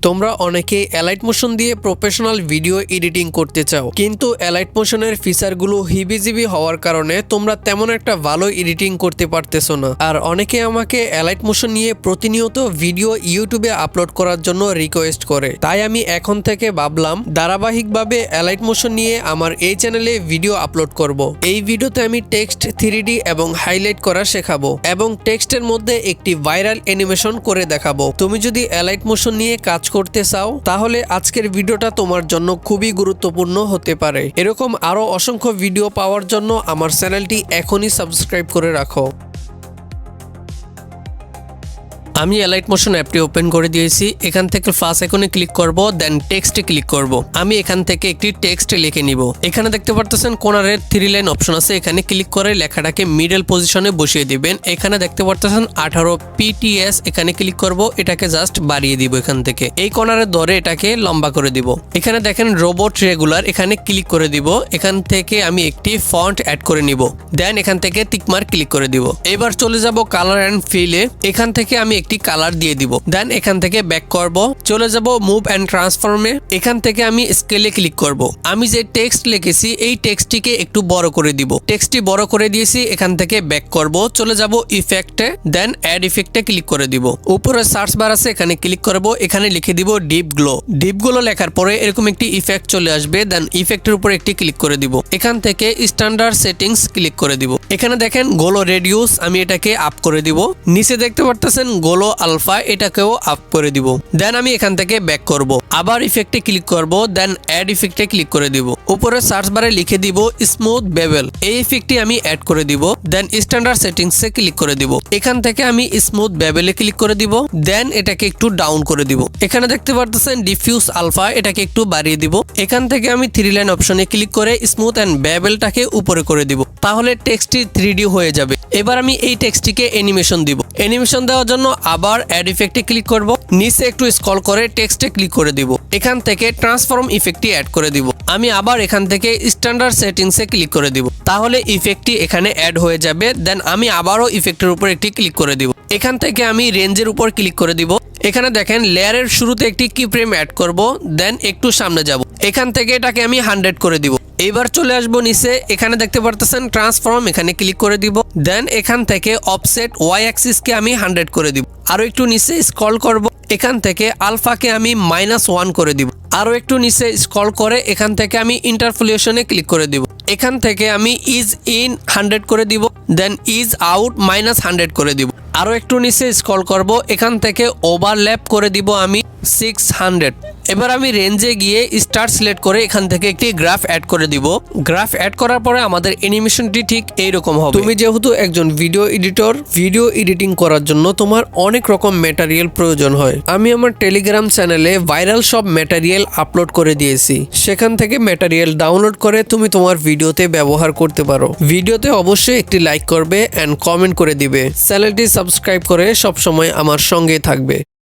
তোমরা অনেকে elite motion দিয়ে প্রফেশনাল ভিডিও এডিটিং করতে চাও, কিন্তু এলাইট মোশনের ফিচারগুলো হিবিজিবি হওয়ার কারণে তোমরা তেমন একটা ভালো এডিটিং করতে পারতেছো না। আর অনেকে আমাকে এলাইট মোশন নিয়ে প্রতিনিয়ত ভিডিও ইউটিউবে আপলোড করার জন্য রিকোয়েস্ট করে। তাই আমি এখন থেকে ভাবলাম ধারাবাহিকভাবে এলাইট মোশন নিয়ে আমার এই চ্যানেলে ভিডিও আপলোড করব। এই ভিডিওতে আমি টেক্সট 3D এবং হাইলাইট করা শেখাবো এবং টেক্সটের মধ্যে একটি ভাইরাল অ্যানিমেশন করে দেখাবো। তুমি যদি এলাইট মোশন নিয়ে কাজ করতে চাও তাহলে আজকের ভিডিওটা তোমার জন্য খুবই গুরুত্বপূর্ণ হতে পারে। এরকম আরো অসংখ্য ভিডিও পাওয়ার জন্য আমার চ্যানেলটি এখনই সাবস্ক্রাইব করে রাখো। আমি এলাইট মোশন অ্যাপটি ওপেন করে দিয়েছি। এখান থেকে ফার্স্ট আইকনে ক্লিক করব, দেন টেক্সটে ক্লিক করব। আমি এখান থেকে একটি টেক্সট লিখে নিব। এখানে দেখতে পারতেছেন কোণারের 3 লাইন অপশন আছে, এখানে ক্লিক করে লেখাটাকে মিডল পজিশনে বসিয়ে দিবেন। এখানে দেখতে পারতেছেন 18 PTS, এখানে ক্লিক করব, এটাকে জাস্ট বাড়িয়ে দিব। এখান থেকে এই কোণারে ধরে এটাকে লম্বা করে দিব। এখানে দেখেন রোবট রেগুলার, এখানে ক্লিক করে দিব। এখান থেকে আমি একটি ফন্ট অ্যাড করে নিব, দেন এখান থেকে টিকমার্ক ক্লিক করে দিব। এবার চলে যাব কালার অ্যান্ড ফিলে, এখান থেকে আমি একটি কালার দিয়ে দিব। দেন এখান থেকে ব্যাক করব, চলে যাব মুভ অ্যান্ড ট্রান্সফর্মে, এখান থেকে আমি স্কেলে ক্লিক করব। আমি যে টেক্সট লিখেছি এই টেক্সটটিকে একটু বড় করে দিব। টেক্সটটি বড় করে দিয়েছি, এখান থেকে ব্যাক করব, চলে যাব ইফেক্টে, দেন অ্যাড ইফেক্টে ক্লিক করে দিব। উপরে সার্চ বার আছে, এখানে ক্লিক করব, এখানে লিখে দিব ডিপ গ্লো। ডিপ গ্লো লেখার পরে এরকম একটি ইফেক্ট চলে আসবে, দেন ইফেক্টের উপর একটি ক্লিক করে দিব। এখান থেকে স্ট্যান্ডার্ড সেটিংস ক্লিক করে দিব। এখানে দেখেন গোলো রেডিউস, আমি এটাকে আপ করে দিব। নিচে দেখতে পারতেছেন গোলো আলফা, এটাকেও আপ করে দিব। দেন আমি এখান থেকে ব্যাক করব, আবার ইফেক্টে ক্লিক করব, দেন অ্যাড ইফেক্টে ক্লিক করে দিব। উপরে সার্চ বারে লিখে দিব স্মুথ বেভেল, এই ইফেক্টটি আমি অ্যাড করে দিব। দেন স্ট্যান্ডার্ড সেটিংসে ক্লিক করে দিব। এখান থেকে আমি স্মুথ বেভেলে ক্লিক করে দিব, দেন এটাকে একটু ডাউন করে দিব। এখানে দেখতে পারতেছেন ডিফিউজ আলফা, এটাকে একটু বাড়িয়ে দিব। এখান থেকে আমি 3 লাইন অপশনে ক্লিক করে স্মুথ এন্ড বেভেলটাকে উপরে করে দিব, তাহলে টেক্সটটি 3D হয়ে যাবে। এবার আমি এই টেক্সটটিকে অ্যানিমেশন দিব। অ্যানিমেশন দেওয়ার জন্য আবার অ্যাড ইফেক্টে ক্লিক করব, নিচে একটু স্ক্রল করে টেক্সটে ক্লিক করে দিব। এখান থেকে ট্রান্সফর্ম ইফেক্টটি অ্যাড করে দিব। আমি আবার এখান থেকে স্ট্যান্ডার্ড সেটিংসে ক্লিক করে দিব, তাহলে ইফেক্টটি এখানে অ্যাড হয়ে যাবে। দেন আমি আবারও ইফেক্টের উপর একটি ক্লিক করে দিব। এখান থেকে আমি রেঞ্জের উপর ক্লিক করে দিব। এখানে দেখেন লেয়ারের শুরুতে একটি কি ফ্রেম অ্যাড করব, দেন একটু সামনে যাব। এখান থেকে এটাকে আমি 100 করে দিব। এবার চলে আসবো নিচে, এখানে দেখতে পারতেছেন ট্রান্সফর্ম, এখানে ক্লিক করে দিব। দেন এখান থেকে অফসেট ওয়াই অ্যাক্সিসকে আমি 100 করে দিব। আরো একটু নিচে স্ক্রল করব, এখান থেকে আলফাকে আমি -1 করে দিব। আরো একটু নিচে স্ক্রল করে এখান থেকে আমি ইন্টারপোলেশনে ক্লিক করে দিব। এখান থেকে আমি ইজ ইন 100 করে দিব, দেন ইজ আউট -100 করে দিব। আরো একটু নিচে স্ক্রল করব, এখান থেকে ওভারল্যাপ করে দিব আমি 600। এবার আমি রেঞ্জে গিয়ে স্টার সিলেক্ট করে এখান থেকে একটি গ্রাফ অ্যাড করে দিব। গ্রাফ অ্যাড করার পরে আমাদের অ্যানিমেশনটি ঠিক এইরকম হবে। তুমি যেহেতু একজন ভিডিও এডিটর, ভিডিও এডিটিং করার জন্য তোমার অনেক রকম ম্যাটেরিয়াল প্রয়োজন হয়। আমি আমার টেলিগ্রাম চ্যানেলে ভাইরাল সব ম্যাটেরিয়াল আপলোড করে দিয়েছি, সেখান থেকে ম্যাটেরিয়াল ডাউনলোড করে তুমি তোমার ভিডিওতে ব্যবহার করতে পারো। ভিডিওতে অবশ্যই একটি লাইক করবে এন্ড কমেন্ট করে দিবে। চ্যানেলটি সাবস্ক্রাইব করে সবসময় আমার সঙ্গে থাকবে।